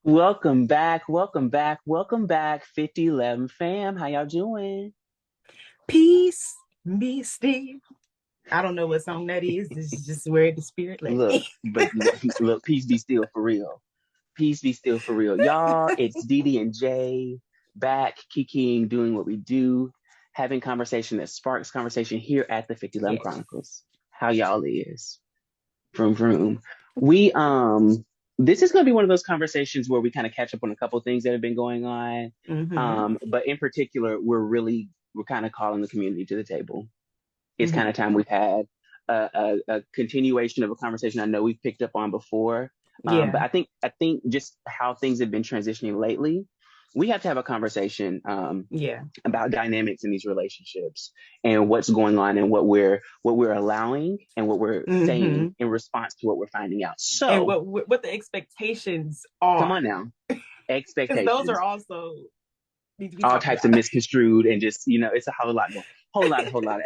Welcome back, welcome back, welcome back, 5011 fam. How y'all doing? Peace be still. I don't know what song that is. This is just where the spirit led Look, me. but look, peace be still for real. Peace be still for real. Y'all, it's Dee and Jay back, kikiing, doing what we do, having conversation that sparks conversation here at the 5011 Yes. Chronicles. How y'all is? Vroom vroom. We this is gonna be one of those conversations where we kind of catch up on a couple things that have been going on. Mm-hmm. But in particular, we're kind of calling the community to the table. It's kind Mm-hmm. of time we've had a continuation of a conversation I know we've picked up on before. But Yeah. I think just how things have been transitioning lately, we have to have a conversation Yeah. about dynamics in these relationships and what's going on and what we're allowing and what we're saying Mm-hmm. in response to what we're finding out. And So what the expectations come are, on now, because those are expectations, also need to be all talked types of about. misconstrued and just it's a whole lot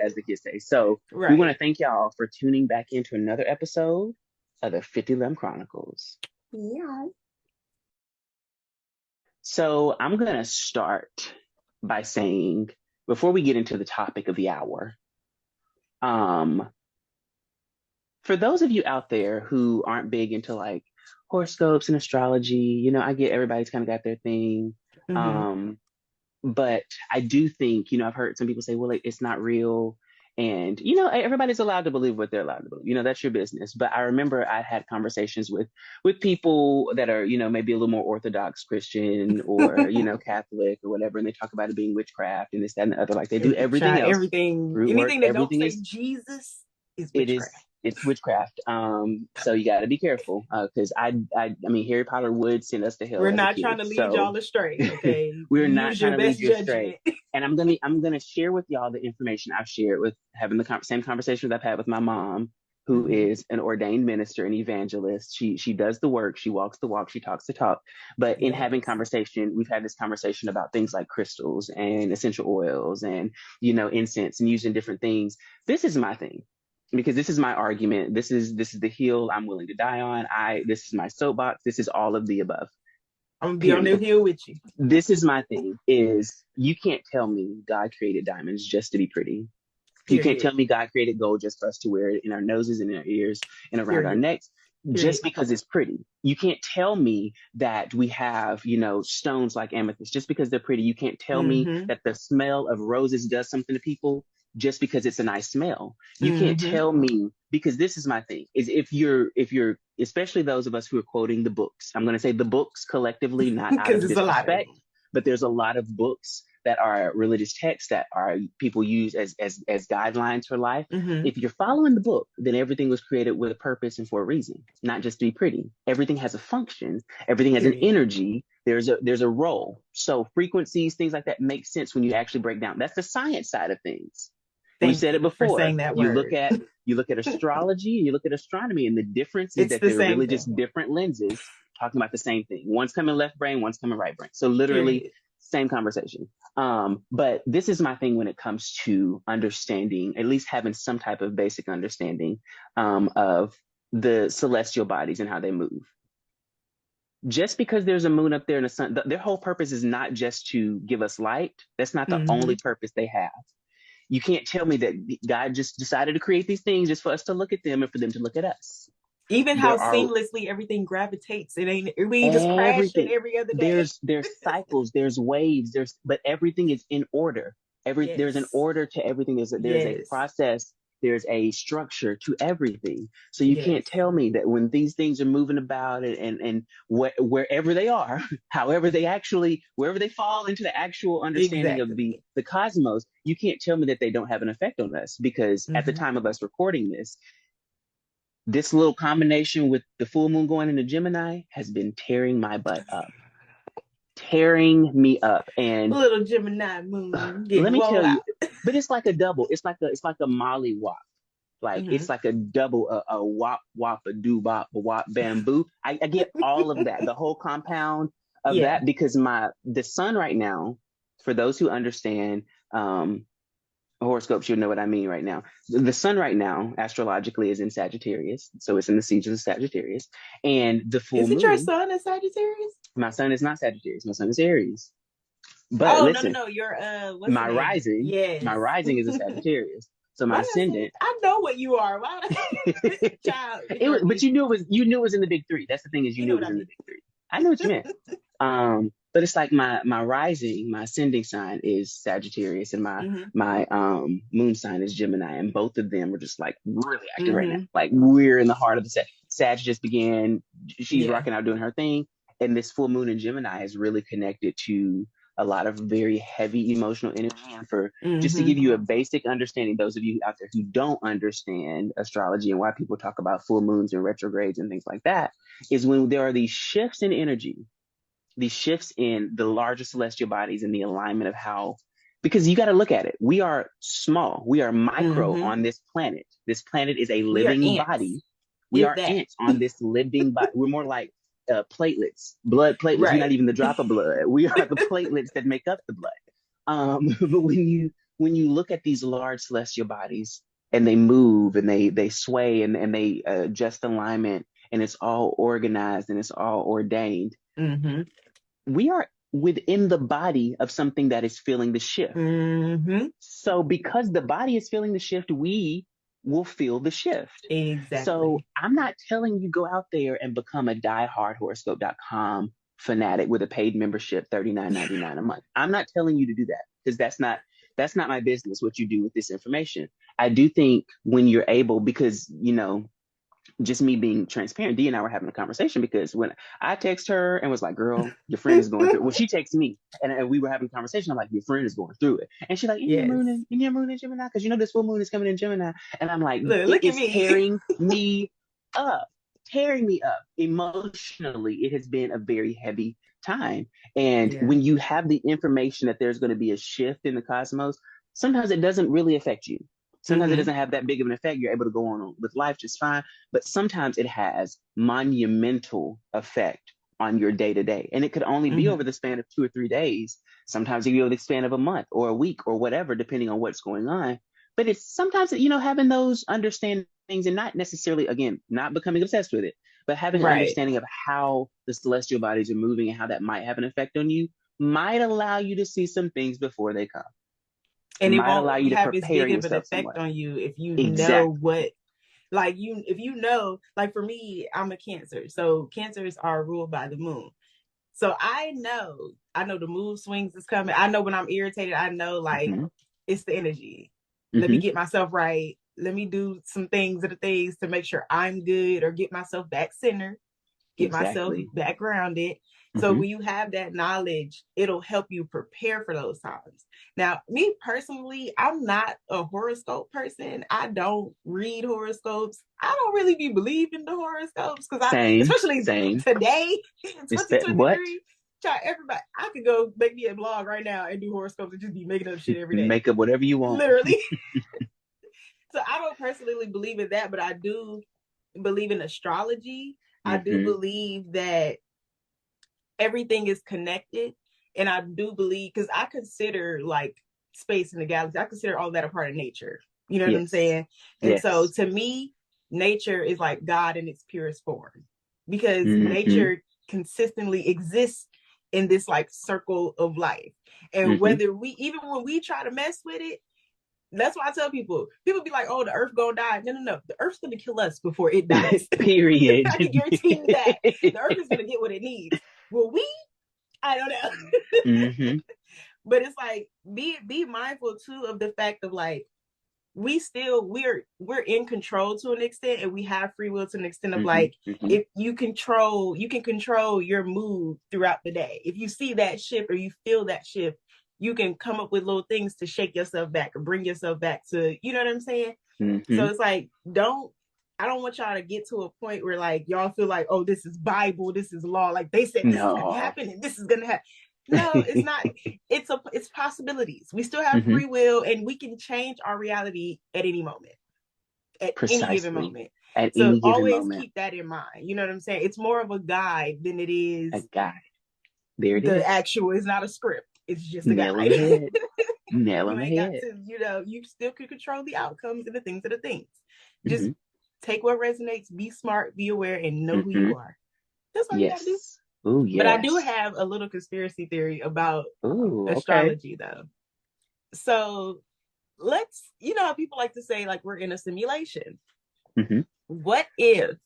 as the kids say. So we want Right. to thank y'all for tuning back into another episode of the 50 Lem Chronicles. Yeah. So I'm gonna start by saying, before we get into the topic of the hour, um for those of you out there who aren't big into like horoscopes and astrology, I get everybody's kind of got their thing. Mm-hmm. Um, but I do think, I've heard some people say, well, it's not real. And, everybody's allowed to believe what they're allowed to believe. That's your business. But I remember I had conversations with people that are, maybe a little more Orthodox Christian or, Catholic or whatever, and they talk about it being witchcraft and this, that, and the other. Like they do everything Child, else. everything, Root work, anything that don't everything say is Jesus is it is witchcraft. it's witchcraft. So you got to be careful because I mean Harry Potter would send us to hell We're as a not kid. trying to lead So y'all astray, okay? we're not Use trying your to lead best you astray. judgment. And I'm gonna share with y'all the information I've shared with having the same conversations I've had with my mom, who Mm-hmm. is an ordained minister and evangelist. She does the work, she walks the walk, she talks the talk. But in having Yes. conversation, we've had this conversation about things like crystals and essential oils and incense and using different things. This is my thing because this is my argument. This is the hill I'm willing to die on. This is my soapbox. This is all of the above. I'm gonna be on the Period. hill with you. This is my thing is you can't tell me God created diamonds just to be pretty. You can't Period. tell me God created gold just for us to wear it in our noses and in our ears and around our Period. necks Period. just because it's pretty. You can't tell me that we have, stones like amethyst just because they're pretty. You can't tell me Mm-hmm. that the smell of roses does something to people just because it's a nice smell. You can't Mm-hmm. tell me because this is my thing is if you're especially those of us who are quoting the books. I'm going to say the books collectively, not out Because of it's a lot of disrespect, them. but there's a lot of books that are religious texts that are people use as guidelines for life. Mm-hmm. If you're following the book, then everything was created with a purpose and for a reason, not just to be pretty. Everything has a function. Everything has an Period. energy. There's a role. So frequencies, things like that make sense when you actually break down. That's the science side of things. We've Thank said it you for before. saying that You look word. at you look at astrology and you look at astronomy, and the difference is It's that the they're same really just thing. different lenses talking about the same thing. One's coming left brain, one's coming right brain. So literally Period. same conversation. But this is my thing when it comes to understanding, at least having some type of basic understanding of the celestial bodies and how they move. Just because there's a moon up there and a sun, their whole purpose is not just to give us light. That's not the only Mm-hmm. purpose they have. You can't tell me that God just decided to create these things just for us to look at them and for them to look at us. Even how There are seamlessly everything gravitates. It ain't we ain't just crashing everything. every other day. There's cycles, there's waves, but everything is in order. There's an Yes. order to everything. There's a Yes. process. There's a structure to everything. So you can't Yes. tell me that when these things are moving about and wherever they are, however they actually wherever they fall into the actual understanding of Exactly. the cosmos, you can't tell me that they don't have an effect on us because at the Mm-hmm. time of us recording this little combination with the full moon going into Gemini has been tearing my butt up, tearing me up. And Little Gemini moon let getting me wall tell out. you, but it's like a double. It's like a Molly Wop. Like Mm-hmm. it's like a double, a wop wop, a doo bop, a wop bamboo. I get all of that, the whole compound of Yeah. that because the sun right now, for those who understand, um, horoscopes, you'll know what I mean right now. The sun right now, astrologically, is in Sagittarius. So it's in the season of Sagittarius. And the full Isn't your moon, son a Sagittarius? my sun is not Sagittarius. My sun is Aries. But Oh, no, no, listen, no. Your what's the my name? rising, Yes. my rising is a Sagittarius. So my Why did I say ascendant, I know what you are? Why child, it was, ignore but me. you knew it was in the big three. That's the thing is you You know knew it what was I in the mean. big three. I know what you meant. But it's like my rising, my ascending sign is Sagittarius, and Mm-hmm. my moon sign is Gemini, and both of them are just like really active right now. Mm-hmm. Like we're in the heart of the Sag just began. She's Yeah. rocking out doing her thing, and this full moon in Gemini is really connected to a lot of very heavy emotional energy. And for just to Mm-hmm. give you a basic understanding, those of you out there who don't understand astrology and why people talk about full moons and retrogrades and things like that, is when there are these shifts in energy, these shifts in the larger celestial bodies and the alignment of how, because you got to look at it. We are small, we are micro Mm-hmm. on this planet. This planet is a We are living ants, body. We if are that. ants on this living body. We're more like platelets, blood platelets. We're not Right. even the drop of blood. We are the platelets that make up the blood. But when you look at these large celestial bodies and they move and they sway and they adjust alignment and it's all organized and it's all ordained, Mm-hmm. we are within the body of something that is feeling the shift. Mm-hmm. So because the body is feeling the shift, we will feel the shift. So Exactly. I'm not telling you go out there and become a diehardhoroscope.com fanatic with a paid membership, $39.99 a month. I'm not telling you to do that because that's not my business what you do with this information. I do think when you're able, because just me being transparent, Dee and I were having a conversation because when I text her and was like, girl, your friend is going through it. Well, she texted me and we were having a conversation. I'm like, your friend is going through it. And she's like, Yes. in your moon in Gemini, because this full moon is coming in Gemini. And I'm like, it Look at is me. up, tearing me up emotionally. It has been a very heavy time. And Yeah. when you have the information that there's going to be a shift in the cosmos, sometimes it doesn't really affect you. Sometimes it Mm-hmm. doesn't have that big of an effect. You're able to go on with life just fine, but sometimes it has monumental effect on your day to day. And it could only be Mm-hmm. over the span of 2 or 3 days. Sometimes it could be over the span of a month or a week or whatever, depending on what's going on. But it's sometimes, having those understandings and not necessarily, again, not becoming obsessed with it, but having an Right. understanding of how the celestial bodies are moving and how that might have an effect on you might allow you to see some things before they come. And it Might won't allow you to have as prepare big of an yourself effect somewhat. on you if you know Exactly. what, like, if you know, like, for me, I'm a Cancer, so Cancers are ruled by the moon. So I know the mood swings is coming. I know when I'm irritated, I know, like, Mm-hmm. it's the energy. Let me Mm-hmm. get myself right. Let me do some things of the things to make sure I'm good, or get myself back centered, get myself Exactly. back grounded. So Mm-hmm. when you have that knowledge, it'll help you prepare for those times. Now, me personally, I'm not a horoscope person. I don't read horoscopes. I don't really be believing the horoscopes because Same. especially Same. today, What? 2023, everybody, I could go make me a blog right now and do horoscopes and just be making up shit every day. Make up whatever you want. Literally. So I don't personally believe in that, but I do believe in astrology. I do Mm-hmm. believe that everything is connected. And I do believe, because I consider, like, space and the galaxy, I consider all that a part of nature. You know what I'm Yes. saying? And so Yes. to me, nature is like God in its purest form, because Mm-hmm. nature consistently exists in this, like, circle of life. And Mm-hmm. whether even when we try to mess with it, that's why I tell people be like, oh, the earth gonna die. No, no, no. The earth's gonna kill us before it dies. Period. I can guarantee you that. The earth is gonna get what it needs. Will we? I don't know. Mm-hmm. But it's like, be mindful too of the fact of, like, we're in control to an extent, and we have free will to an extent of, Mm-hmm. like, Mm-hmm. if you can control your mood throughout the day. If you see that shift or you feel that shift, you can come up with little things to shake yourself back or bring yourself back to, you know what I'm saying? So Mm-hmm. it's like, I don't want y'all to get to a point where, like, y'all feel like, oh, this is Bible, this is law, like they said this is gonna No. happen and this is gonna happen. No, it's not. It's possibilities. We still have Mm-hmm. free will, and we can change our reality at any moment, at any given Precisely. moment. At So any given always moment. keep that in mind. You know what I'm saying? It's more of a guide than it A is guide. There it the is. actual. It's not a script. It's just a Nail on guide. the head. Nail on You the ain't got head. to, you still can control the outcomes and the things are the things. Just Hmm. take what resonates, be smart, be aware, and know who Hmm. you are. That's all you got to do. Yes. Oh, But I do yes. have a little conspiracy theory about Oh, okay. astrology, though. So let's, how people like to say, like, we're in a simulation. Hmm. What if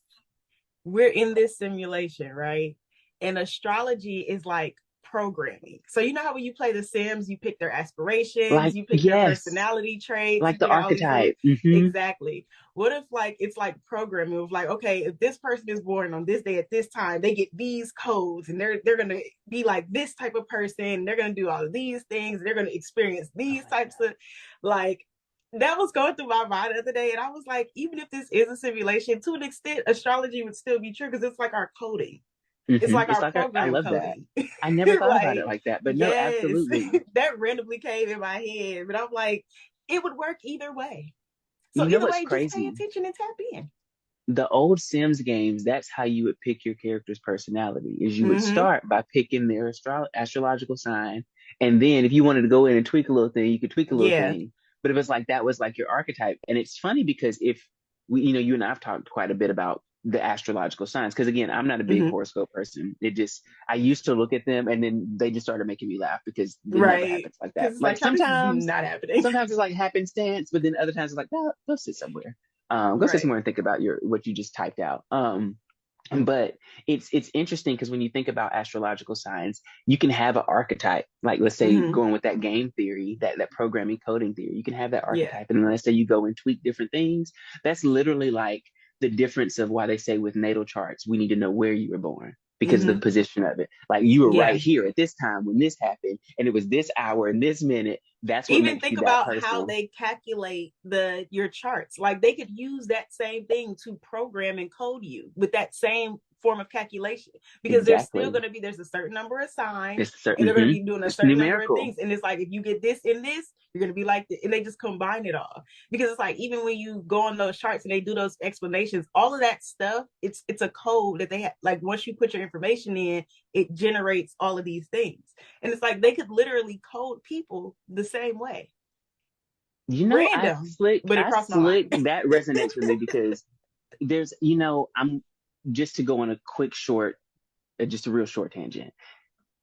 we're in this simulation, right? And astrology is like programming. So you know how when you play The Sims, you pick their aspirations, Like, you pick their yes, personality traits, you like the pick out all these things. archetype. Hmm. Exactly. What if like it's like programming of like, okay, if this person is born on this day at this time, they get these codes and they're gonna be like this type of person, they're gonna do all of these things, they're gonna experience Oh these my types of like that was going through my mind the other day, and I was like, even if this is a simulation, to an extent, astrology would still be true because it's like our coding. God. It's like It's our like I program love that. coding. I never thought about it Like, like that, but no, yes, absolutely. that randomly came in my head, but I'm like, it would work either way. So You know either what's way, just pay crazy? attention and tap in. The old Sims games, that's how you would pick your character's personality, is you would Mm-hmm. start by picking their astrological sign. And then if you wanted to go in and tweak a little thing, you could tweak a little Yeah. thing. But if it's like that was like your archetype. And it's funny because if we, you and I've talked quite a bit about the astrological signs. Because again, I'm not a big Mm-hmm. horoscope person. I used to look at them and then they just started making me laugh because it never Right. happens like that. Because it's Like like, how this is sometimes, not happening. sometimes it's like happenstance, but then other times it's like, no, go sit somewhere. Go sit Right. somewhere and think about what you just typed out. But it's interesting because when you think about astrological signs, you can have an archetype. Like let's say Mm-hmm. going with that game theory, that programming coding theory, you can have that Yeah. archetype, and then let's say you go and tweak different things. That's literally like the difference of why they say with natal charts, we need to know where you were born because of the Mm-hmm. position of it. Like you were right Yeah. here at this time when this happened, and it was this hour and this minute. That's what Even makes think you that about how person. they calculate your charts. Like they could use that same thing to program and code you with that same form of calculation because Exactly. there's a certain number of signs It's and certain. they're going to be doing a It's certain number of numerical. things, and it's like if you get this in this, you're going to be like this, and they just combine it all because it's like even when you go on those charts and they do those explanations, all of that stuff, it's a code that they have. Like once you put your information in, it generates all of these things, and it's like they could literally code people the same way. Random, but it I crossed my mind. slick, that resonates with me because there's, I'm just to go on a quick short, just a real short tangent.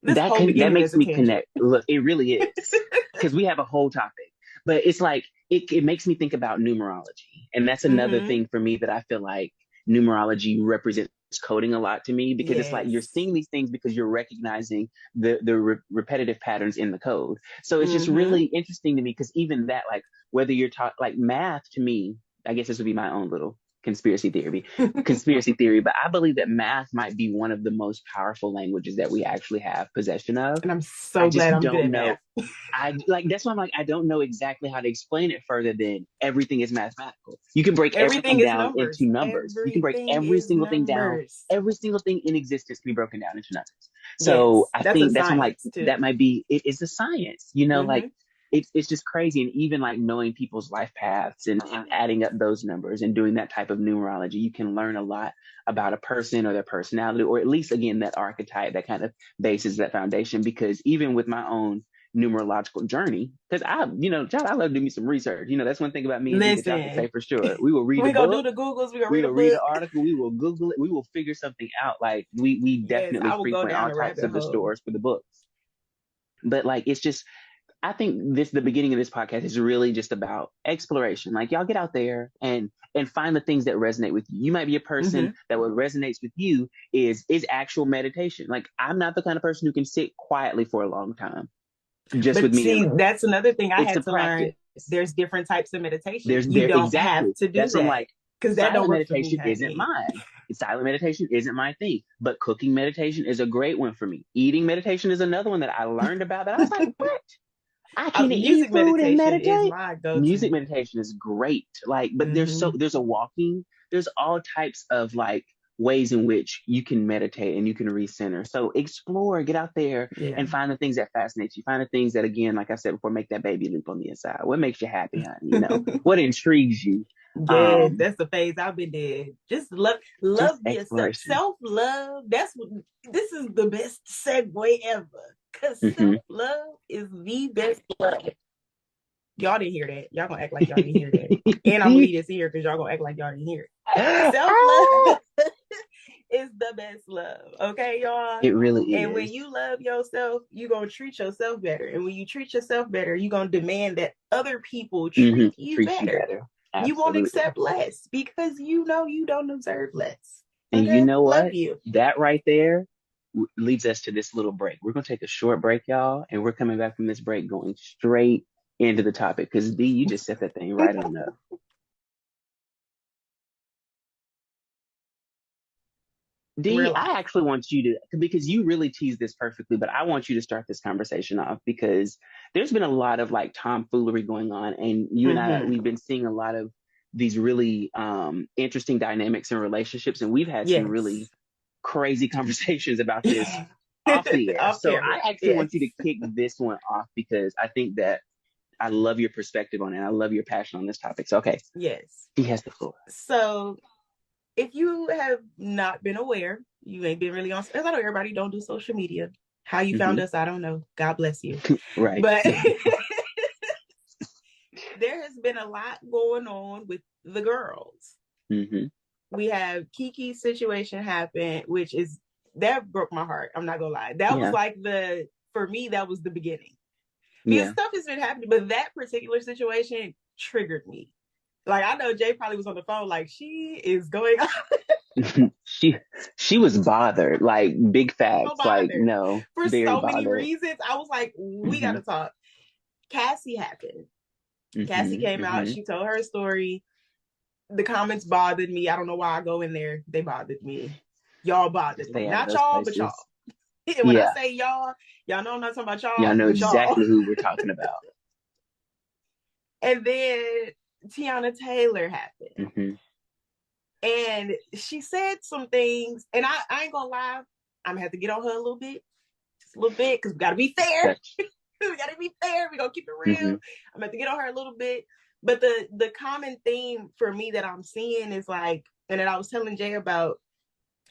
This whole That beginning makes is a me tangent. connect. Look, it really is because we have a whole topic, but it's like, it makes me think about numerology. And that's another Mm-hmm. thing for me that I feel like numerology represents coding a lot to me because it's like you're Yes. seeing these things because you're recognizing the repetitive patterns in the code. So it's just Mm-hmm. really interesting to me because even that, like whether you're taught like math to me, I guess this would be my own little conspiracy theory, but I believe that math might be one of the most powerful languages that we actually have possession of. And I'm I so glad just I'm good don't at math. know. I like that's why I'm like I don't know exactly how to explain it further than everything is mathematical. You can break Everything everything is down numbers. into numbers. You can break Everything every is single thing down. numbers. Every single thing in existence can be broken down into numbers. So Yes. I That's a think that's why I'm like science that too. might be it's a science, like Mm-hmm. it's just crazy. And even like knowing people's life paths and adding up those numbers and doing that type of numerology, you can learn a lot about a person or their personality, or at least again that archetype that kind of bases that foundation. Because even with my own numerological journey, because John, I love doing me some research. That's one thing about me and D that y'all can say Listen, for sure. We will read a we gonna do book, the Googles, we gonna we read a will read an book. article, we will Google it, we will figure something out. Like we Yes, definitely I will go frequent down all a types rabbit of the hole. stores for the books. But like it's just I think the beginning of this podcast is really just about exploration. Like y'all get out there and find the things that resonate with you. You might be a person Mm-hmm. that what resonates with you is actual meditation. Like I'm not the kind of person who can sit quietly for a long time, just with But me see, alone. that's another thing I It's had a to learn. practice. There's different types of meditation. There's You there don't have exactly. to do That's what I'm that like. because that don't Silent work for me, meditation isn't honey. mine. Silent meditation isn't my thing. But cooking meditation is a great one for me. Eating meditation is another one that I learned about that I was like, what? I can eat Music food and meditation is meditate. my Music go-to. meditation is great. Like, but Mm-hmm. there's a walking, there's all types of like ways in which you can meditate and you can recenter. So explore, get out there Yeah. and find the things that fascinate you. Find the things that, again, like I said before, make that baby leap on the inside. What makes you happy, honey? What intrigues you? Yes, Um, that's the phase I've been in. Just love just yourself. exploration. Self-love. That's what this is the best segue ever. Because Hmm. self-love is the best love. Y'all didn't hear that. Y'all gonna act like y'all didn't hear that. And I'm gonna leave this here because y'all gonna act like y'all didn't hear it. Self-love is the best love. Okay, y'all? It really And when is. you love yourself, you're gonna treat yourself better. And when you treat yourself better, you're gonna demand that other people treat you Treat you better. better. You won't Absolutely. accept less because you know you don't deserve less. And you Okay? know Love what? you. That right there leads us to this little break. We're going to take a short break, y'all, and we're coming back from this break going straight into the topic because D, you just set that thing right on up. D, Real I life. actually want you to, because you really teased this perfectly, but I want you to start this conversation off because there's been a lot of like tomfoolery going on. And you and I, Mm-hmm. we've been seeing a lot of these really interesting dynamics in relationships. And we've had some really Yes. crazy conversations about this off the air. Off So I camera. actually Yes. want you to kick this one off because I think that I love your perspective on it. I love your passion on this topic. So, okay, Yes. he has the floor. So if you have not been aware, you ain't been really on, as I know everybody don't do social media. How you found Hmm. us, I don't know. God bless you. Right. But there has been a lot going on with the girls. Hmm. We have Kiki's situation happen, which is that broke my heart. I'm not gonna lie. That was Yeah. like for me, that was the beginning. Because Yeah. stuff has been happening, but that particular situation triggered me. Like I know Jay probably was on the phone, like she is going she she was bothered, like big so facts, like bothered no, for very so many bothered. reasons. I was like, we Hmm. gotta talk. Cassie happened. Cassie Hmm. came out, Hmm. she told her story. The comments bothered me. I don't know why I go in there. They bothered me. Y'all bothered me. Stay out of Not those y'all, but y'all. places. And when I Yeah, say y'all know I'm not talking about y'all y'all, know but y'all. exactly who we're talking about. And then Tiana Taylor happened. Hmm. And she said some things, and I ain't gonna lie, I'm gonna have to get on her a little bit, just a little bit, because we gotta be fair. Touch. We gotta be fair. We gonna keep it real. Hmm. I'm gonna have to get on her a little bit. But the common theme for me that I'm seeing is like, and that I was telling Jay about,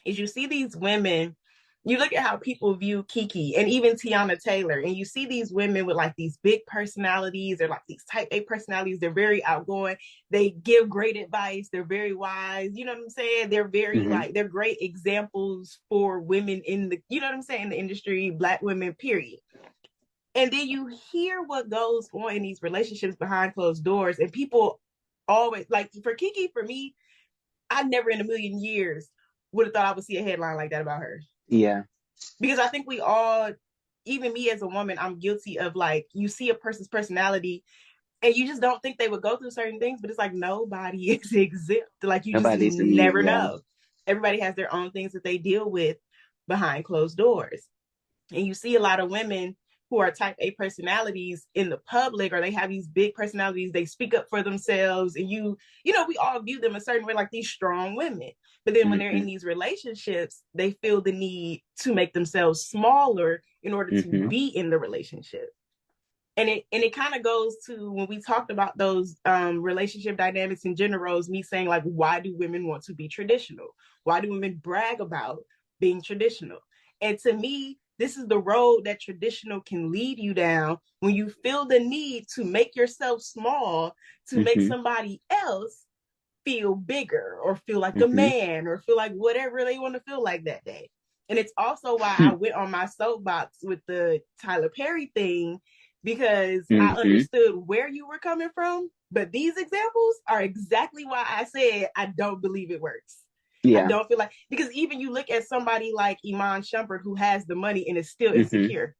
is you see these women, you look at how people view Kiki and even Tiana Taylor, and you see these women with like these big personalities. They're like these type A personalities. They're very outgoing. They give great advice. They're very wise. You know what I'm saying? They're very Hmm. like, they're great examples for women in the, you know what I'm saying, in the industry, Black women, period. And then you hear what goes on in these relationships behind closed doors, and people always like, for Kiki, for me, I never in a million years would have thought I would see a headline like that about her. Yeah. Because I think we all, even me as a woman, I'm guilty of like, you see a person's personality and you just don't think they would go through certain things, but it's like nobody is exempt. Like you just Nobody's immune. never Yeah. know. Everybody has their own things that they deal with behind closed doors. And you see a lot of women who are type A personalities in the public, or they have these big personalities, they speak up for themselves, and you know, we all view them a certain way, like these strong women. But then when they're in Hmm. these relationships, they feel the need to make themselves smaller in order to Hmm. be in the relationship. And it kind of goes to when we talked about those relationship dynamics in general, is me saying like, why do women want to be traditional? Why do women brag about being traditional? And to me, this is the road that traditional can lead you down when you feel the need to make yourself small to make Hmm. somebody else feel bigger or feel like a Hmm. man or feel like whatever they want to feel like that day. And it's also why I went on my soapbox with the Tyler Perry thing, because I Hmm. understood where you were coming from. But these examples are exactly why I said I don't believe it works. I Yeah. don't feel like, because even you look at somebody like Iman Shumpert who has the money and is still Hmm. insecure.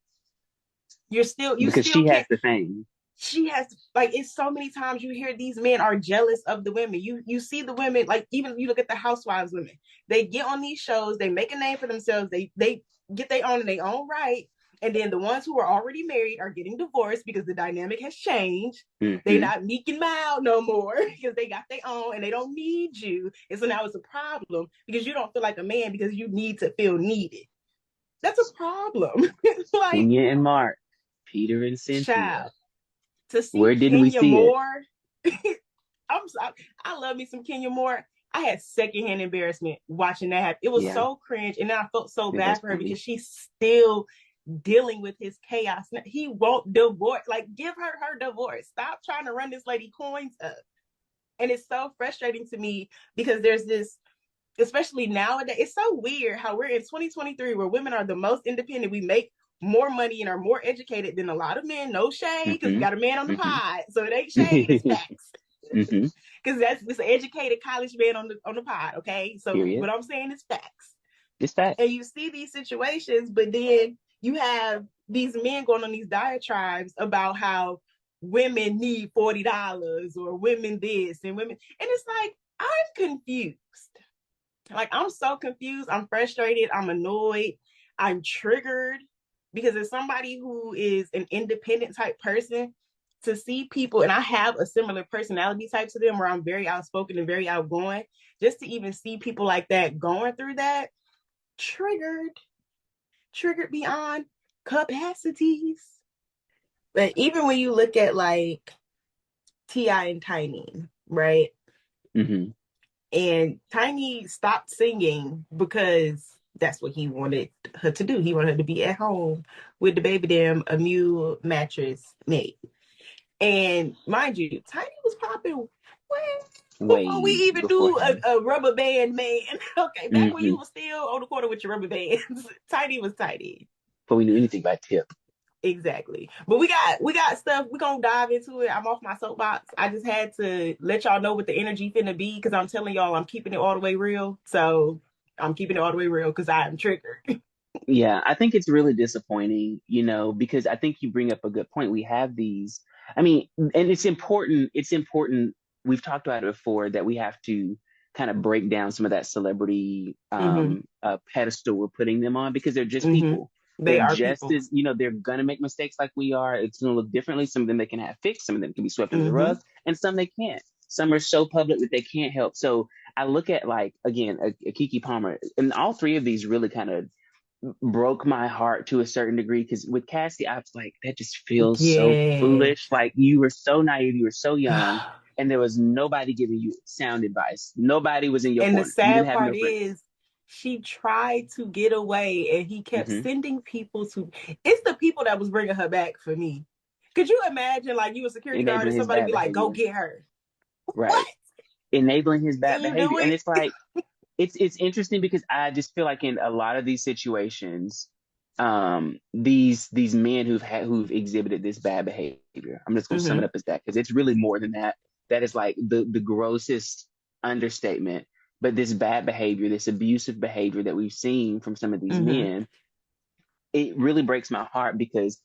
You Because still she has can't. the fame. She has, like, it's so many times you hear these men are jealous of the women. You see the women, like, even if you look at the housewives women, they get on these shows, they make a name for themselves, they get their own in their own right. And then the ones who are already married are getting divorced because the dynamic has changed. They Hmm. not meek and mild no more because they got their own and they don't need you. And so now it's a problem because you don't feel like a man because you need to feel needed. That's a problem. Like, Kenya and Mark, Peter and Cynthia. child, to see Where didn't we Kenya see it? Moore, I love me some Kenya Moore. I had secondhand embarrassment watching that happen. It was Yeah, so cringe, and then I felt so it was bad for her funny. because she still dealing with his chaos. He won't divorce. Like, give her divorce. Stop trying to run this lady coins up. And it's so frustrating to me because there's this, especially nowadays, it's so weird how we're in 2023 where women are the most independent. We make more money and are more educated than a lot of men. No shade, because we Mm-hmm. got a man on the Mm-hmm. pod. So it ain't shade, it's facts. Mm-hmm. Because that's this educated college man on the pod, okay? So Period. what I'm saying is facts. It's that. And you see these situations, but then you have these men going on these diatribes about how women need $40 or women this and women, and it's like, I'm confused. Like, I'm so confused. I'm frustrated. I'm annoyed. I'm triggered because as somebody who is an independent type person, to see people, and I have a similar personality type to them where I'm very outspoken and very outgoing, just to even see people like that going through that, triggered, triggered beyond capacities. But even when you look at like T.I. and Tiny, right? Mm-hmm. And Tiny stopped singing because that's what he wanted her to do. He wanted her to be at home with the baby damn a mule mattress made. And mind you, Tiny was popping way before we Way even before knew him. a rubber band man. Okay, back when Mm-hmm. you were still on the corner with your rubber bands, Tiny was Tiny. Before we knew anything about Tip. Exactly. But we got stuff. We're gonna dive into it. I'm off my soapbox. I just had to let y'all know what the energy finna be because I'm telling y'all I'm keeping it all the way real. So I'm keeping it all the way real because I am triggered. Yeah, I think it's really disappointing, because I think you bring up a good point. We have these, I mean, and it's important. We've talked about it before that we have to kind of break down some of that celebrity Mm-hmm. pedestal we're putting them on because they're just Mm-hmm. people. They They're are just people. as, they're gonna make mistakes like we are. It's gonna look differently. Some of them they can have fixed, some of them can be swept under the Mm-hmm. rug, and some they can't. Some are so public that they can't help. So I look at like again a Kiki Palmer, and all three of these really kind of broke my heart to a certain degree because with Cassie, I was like, that just feels so Yeah. foolish. Like you were so naive, you were so young, and there was nobody giving you sound advice. Nobody was in your And the corner. You didn't sad have part no friends. is she tried to get away and he kept Hmm. sending people to, it's the people that was bringing her back for me. Could you imagine like you a security guard and Enabling his somebody bad be like, go behavior. get her? What? Right. Enabling his Can bad you do behavior. And it? it's like, it's interesting because I just feel like in a lot of these situations, these men who've exhibited this bad behavior. I'm just gonna sum it Mm-hmm. up as that because it's really more than that. That is like the grossest understatement. But this bad behavior, this abusive behavior that we've seen from some of these Mm-hmm. men, it really breaks my heart because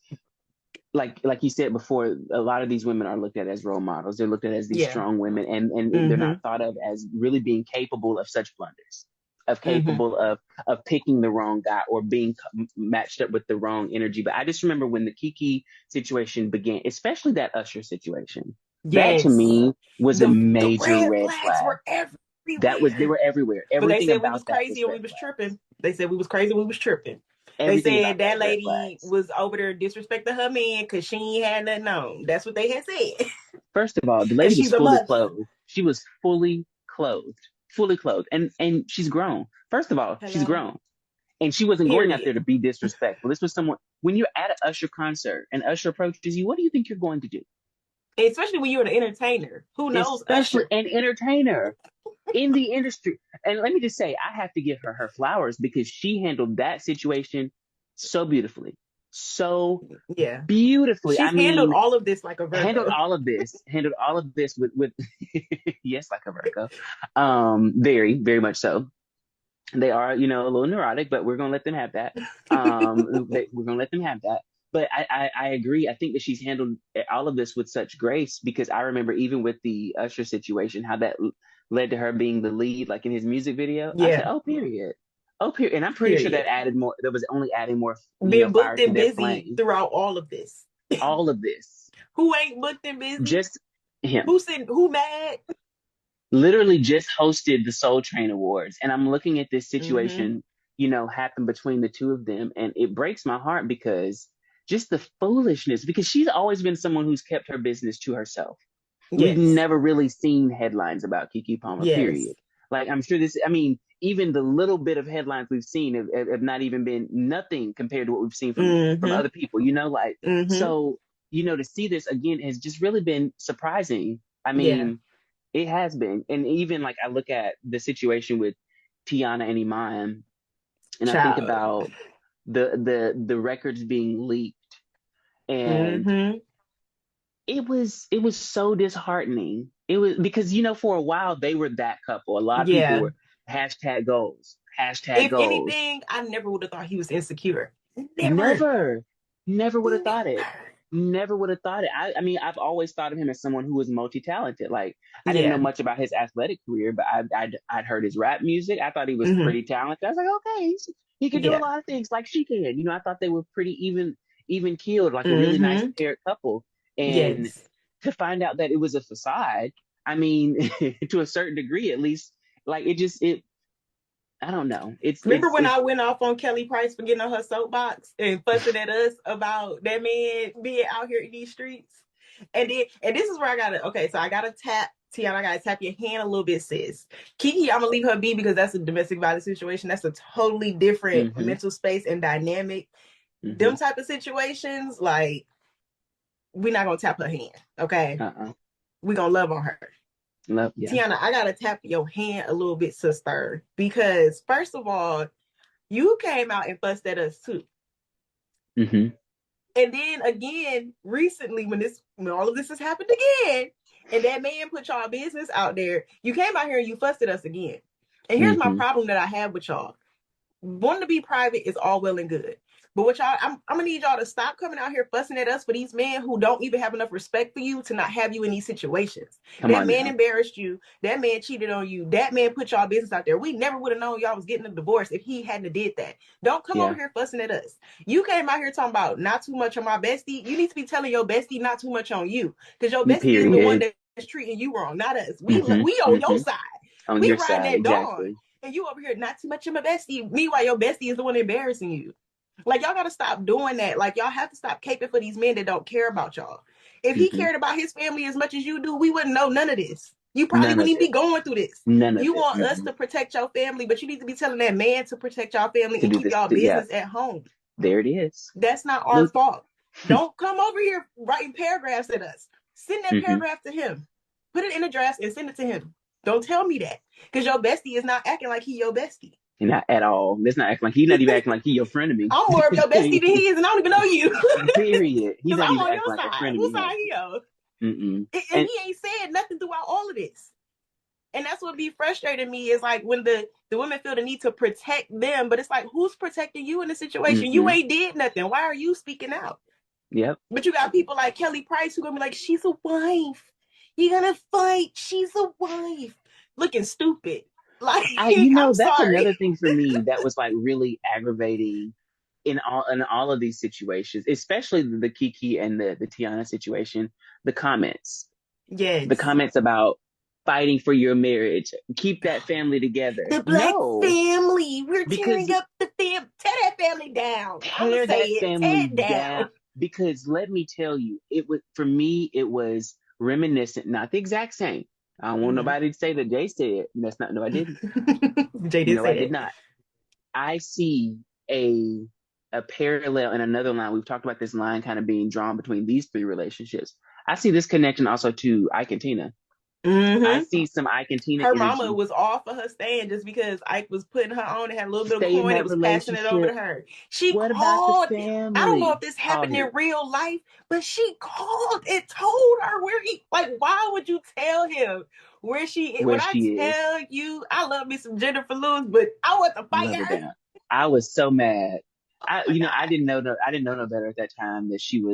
like you said before, a lot of these women are looked at as role models. They're looked at as these Yeah. strong women, and they're Mm-hmm. not thought of as really being capable of such blunders, of Mm-hmm. capable of picking the wrong guy or being matched up with the wrong energy. But I just remember when the Kiki situation began, especially that Usher situation. That to Yes. me was a The major red red flags flag. were They everywhere. were everywhere. But they Everything said we about was that was crazy and we red was flags. tripping. They said we was crazy and we was tripping. They Everything said about that that was red lady flags. was over there disrespecting her man because she ain't had nothing on. That's what they had said. First of all, the And lady was she's a fully mother. clothed. She was fully clothed, and she's grown. First of all, she's Hello. grown, and she wasn't going out Period. there to be disrespectful. This was someone when you're at an Usher concert and Usher approaches you. What do you think you're going to do? Especially when you're an entertainer who knows Especially Usher. an entertainer in the industry. And let me just say, I have to give her flowers because she handled that situation so beautifully, so Yeah. beautifully. I She's handled mean, all of this like a handled Virgo. all of this, with yes, like a Virgo. Very, very much so. They are, a little neurotic, but we're gonna let them have that. We're gonna let them have that. But I agree. I think that she's handled all of this with such grace because I remember even with the Usher situation, how that led to her being the lead, like in his music video. I said, Yeah. "Oh, period, oh, period," and I'm pretty sure that Period. added more. That was only adding more, Been fire booked to and their busy flame. throughout all of this. All of this, Who ain't booked and busy? just him. Who said who mad? Literally just hosted the Soul Train Awards. And I'm looking at this Mm-hmm. situation, happen between the two of them. And it breaks my heart because just the foolishness, because she's always been someone who's kept her business to herself. We've Yes. never really seen headlines about Kiki Palmer, Yes. period. Like I'm sure this. I mean, even the little bit of headlines we've seen have not even been nothing compared to what we've seen from Mm-hmm. other people. You know, like Mm-hmm. so. You know, to see this again has just really been surprising. I Yeah. mean, it has been, and even like I look at the situation with Tiana and Iman, and I think Child. about the records being leaked, and Mm-hmm. it was so disheartening. It was because for a while they were that couple. A lot of people Yeah. were hashtag If goals. anything, I never would have thought he was insecure. Never. Never, never would have thought it. Never. Never would have thought it. I mean, I've always thought of him as someone who was multi-talented. Like, I didn't know Yeah. much about his athletic career, but I'd heard his rap music. I thought he was Mm-hmm. pretty talented. I was like, okay, he can do a Yeah. lot of things like she can. I thought they were pretty even keeled, like a really nice Mm-hmm. paired couple. And Yes. to find out that it was a facade, I mean, to a certain degree, at least, like it. I don't know. It's Remember it's when it's. I went off on Kelly Price for getting on her soapbox and fussing at us about that man being out here in these streets? And this is where I gotta okay, so I gotta tap Tiana, I gotta tap your hand a little bit, sis. Kiki, I'm gonna leave her be because that's a domestic violence situation. That's a totally different Mm-hmm, mental space and dynamic. mm-hmm. Them type of situations, like we're not gonna tap her hand, okay? Uh-uh. We're gonna love on her. Love, yeah. Tiana, I gotta tap your hand a little bit, sister, because first of all, you came out and fussed at us too. Mm-hmm, And then again, recently, when all of this has happened again, and that man put y'all business out there, you came out here and you fussed at us again. And here's my mm-hmm. problem that I have with y'all. Wanting to be private is all well and good. But what y'all, I'm gonna need y'all to stop coming out here fussing at us for these men who don't even have enough respect for you to not have you in these situations. Come That on man now. embarrassed you. That man cheated on you. That man put y'all business out there. We never would have known y'all was getting a divorce if he hadn't did that. Don't come over Yeah. here fussing at us. You came out here talking about not too much on my bestie. You need to be telling your bestie not too much on you, because your bestie is the one Period. that's treating you wrong, not us. We Mm-hmm, on your mm-hmm. side. On We your riding side, that dawn, exactly. and you over here not too much of my bestie. Meanwhile, your bestie is the one embarrassing you. Like, y'all gotta stop doing that. Like, y'all have to stop caping for these men that don't care about y'all. If he Mm-hmm. cared about his family as much as you do, we wouldn't know none of this. You probably None of wouldn't even it. be going through this. None of You it. want us Mm-mm. to protect your family, but you need to be telling that man to protect y'all family To and do keep this, y'all yeah, business at home. there it is. That's not our Look. fault. Don't come over here writing paragraphs at us. Send that Mm-hmm. paragraph to him. Put it in a draft and send it to him. Don't tell me that, because your bestie is not acting like he your bestie. Not at all. Let's not act like he's not even acting like he your friend of me. I'm more of your bestie than he is, and I don't even know you. Period. He's Because not I'm even on acting your like a side. friend of Whose me, side honey. he on? Mm-mm. And And he ain't said nothing throughout all of this. And that's what be frustrating me is like when the women feel the need to protect them, but it's like, who's protecting you in the situation? You mm-hmm. ain't did nothing. Why are you speaking out? Yep. But you got people like Kelly Price who gonna be like, she's a wife. You're gonna fight. She's a wife. Looking stupid. Like, I'm That's sorry. another thing for me that was like really aggravating in all of these situations, especially the Kiki and the Tiana situation, the comments. The Yes. comments about fighting for your marriage, keep that family together. The black No, family. We're tearing because up the fam. Tear that family down. I'm gonna tear say that it. Tear family it down. down. Because let me tell you, it was for me, it was reminiscent, not the exact same. I don't want Mm-hmm. nobody to say that Jay said. That's not, no, I didn't. Jay did No, I say did that. not. I see a a parallel in another line. We've talked about this line kind of being drawn between these three relationships. I see this connection also to Ike and Tina. I Mm-hmm. see some Ike and Tina Her mama energy. was all for her staying just because Ike was putting her on and had a little bit of Stay in coin and that was passing it over relationship. to her. She What about the called. I don't know if family? this Oh, happened in here, real life, but she called and told her where he, like, why would you tell him where she is? where When I she is. tell you I love me some Jennifer Lewis, but I want to fight Love her her. down. I was so mad. Oh my I God. didn't know no, I didn't know no better at that time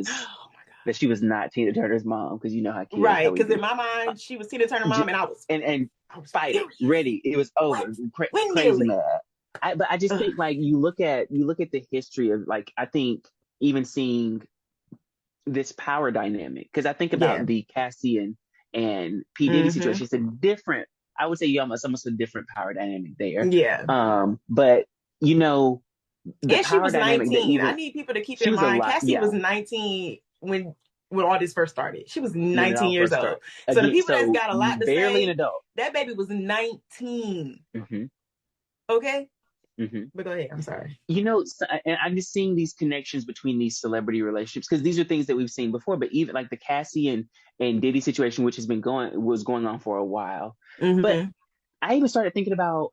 Oh my that she was not Tina Turner's mom because you know how God. kids how Right. we Because in do. my Uh, mind, she was Tina Turner mom, and and I was fighter furious. ready. It was What? over. Crazy Windmilling. mad. But I just Ugh. think like you look at the history of like I think even seeing this power dynamic because I think Yeah. about the Cassie and P Diddy Mm-hmm. situation. It's a different. I would say you almost a different power dynamic there. Yeah. But you know the And she power was dynamic that 19. I even need people to keep she in was a mind lot. Cassie Yeah, was 19 when when all this first started. She was when it 19 all years first old. started. So the Again, people that's so got a lot to barely an say, adult. that baby was 19. Hmm. Okay? Hmm. But go ahead. I'm sorry. And I'm just seeing these connections between these celebrity relationships because these are things that we've seen before. But even like the Cassie and Diddy situation, which was going on for a while. But Mm-hmm. I even started thinking about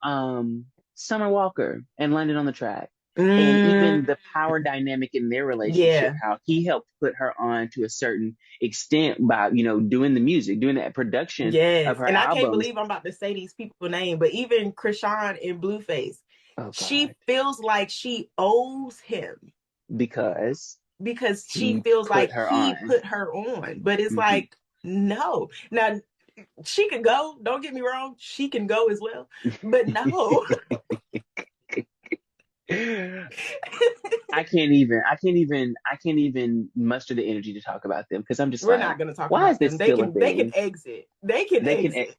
Summer Walker and London on the Track, and even Mm, the power dynamic in their relationship. yeah. How he helped put her on to a certain extent by doing the music, doing that production of Yes. her And I can't albums. believe I'm about to say these people name, but even Krishan in Blueface, Oh God, she feels like she owes him because because she he feels put like her he on. put her on. But it's Hmm. like, no. Now, she can go. Don't get me wrong. She can go as well. But no. I can't even muster the energy to talk about them because I'm just We're like, not going to talk why is about this them. They still a can they can thing? exit. They can They can exit.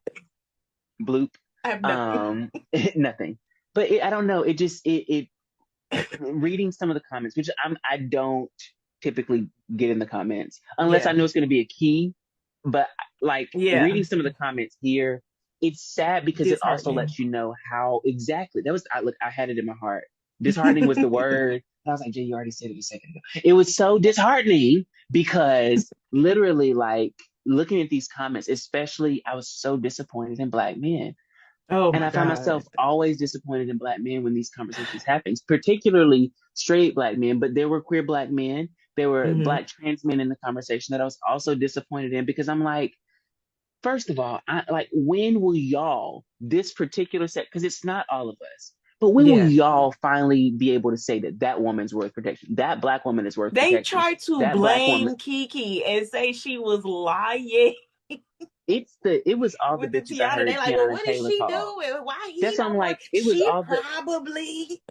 bloop. I have nothing. Um, nothing. But I don't know. It just it reading some of the comments, which I don't typically get in the comments unless I Yeah. know it's going to be a key. But like Yeah. reading some of the comments here, it's sad because it also Disheartening. lets you know how exactly that was. I had it in my heart. Disheartening was the word. And I was like, Jay, you already said it a second ago. It was so disheartening because literally, like looking at these comments, especially, I was so disappointed in Black men. Oh And my I find God. myself always disappointed in Black men when these conversations happen, particularly straight Black men. But there were queer Black men, there were Mm-hmm. Black trans men in the conversation that I was also disappointed in because I'm like, first of all, I like when will y'all this particular set? Because it's not all of us. But when will Yeah. y'all finally be able to say that that woman's worth protection? That Black woman is worth They protection. tried to That Black woman, blame Kiki and say she was lying it was all the with the bitches I Tiana. They heard like, well, Tiana what did Taylor she call. do? And why he That's why I'm don't want? like, it was She all the probably.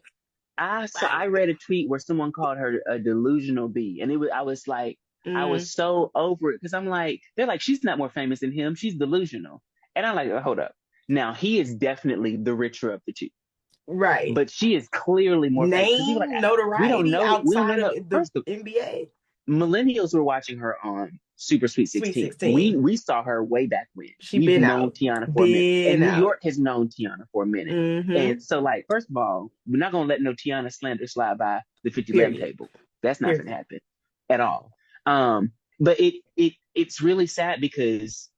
I read a tweet where someone called her a delusional bee, and I was like, I Mm, was so over it because I'm like, they're like, she's not more famous than him, she's delusional, and I'm like, hold up, now he is definitely the richer of the two, right. but she is clearly more famous because people are Name like, we don't know. notoriety outside of No, the first of NBA. millennials were watching her on Super Sweet Sweet 16. We 16. we saw her way back when. She We've been known out. Tiana for a minute, and Been New out. York has known Tiana for a minute. Mm-hmm. And so, like, first of all, we're not gonna let no Tiana slander slide by the 50 leg Period. table. That's not gonna Period. happen at all. But it's really sad because,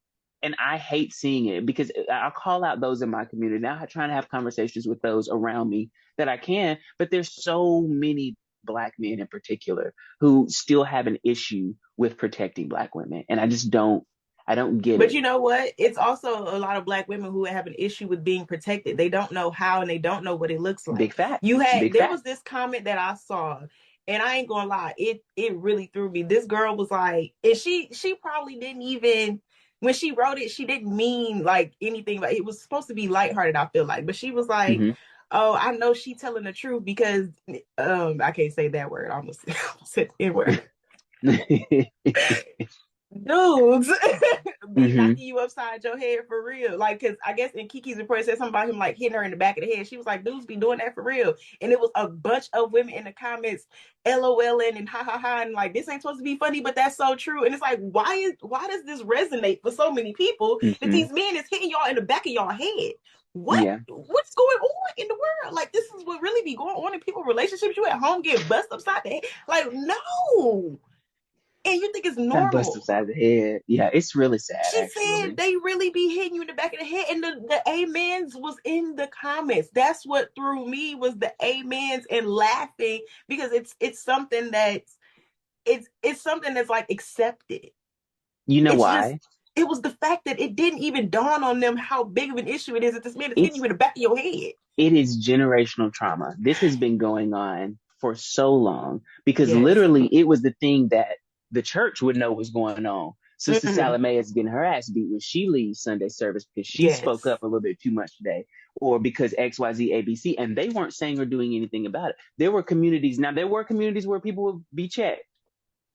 and I hate seeing it because I'll call out those in my community. Now I try to have conversations with those around me that I can, but there's so many Black men in particular who still have an issue with protecting Black women, and I don't get But it. you know what? It's also a lot of Black women who have an issue with being protected. They don't know how and they don't know what it looks like. Big facts, big There was facts. this comment that I saw, and I ain't gonna lie, it really threw me. This girl was like, and she probably didn't even when she wrote it, she didn't mean like anything. Like it was supposed to be lighthearted, I feel like. But she was like, Hmm. oh, I know she telling the truth because I can't say that word. I almost said the N word. Dudes be Hmm. knocking you upside your head for real. Like, cause I guess in Kiki's report it said something about him like hitting her in the back of the head. She was like, dudes be doing that for real. And it was a bunch of women in the comments LOLing and ha ha ha and like this ain't supposed to be funny, but that's so true. And it's like, why does this resonate for so many people that Hmm. these men is hitting y'all in the back of y'all head? Yeah. What's going on in the world? Like this is what really be going on in people's relationships. You at home get bust upside the head. Like, no. And you think it's Not bust normal. upside the head. Yeah, it's really sad She said actually. they really be hitting you in the back of the head, and the amens was in the comments. That's what threw me was the amens and laughing because it's something that's it's something that's like accepted. You know It's just why? it was the fact that it didn't even dawn on them how big of an issue it is that this man is hitting you It's in the back of your head. it is generational trauma. This has been going on for so long because Yes. literally it was the thing that the church would know was going on. Sister Mm-mm. Salome is getting her ass beat when she leaves Sunday service because she spoke Yes. up a little bit too much today, or because XYZ ABC, and they weren't saying or doing anything about it. There were communities where people would be checked,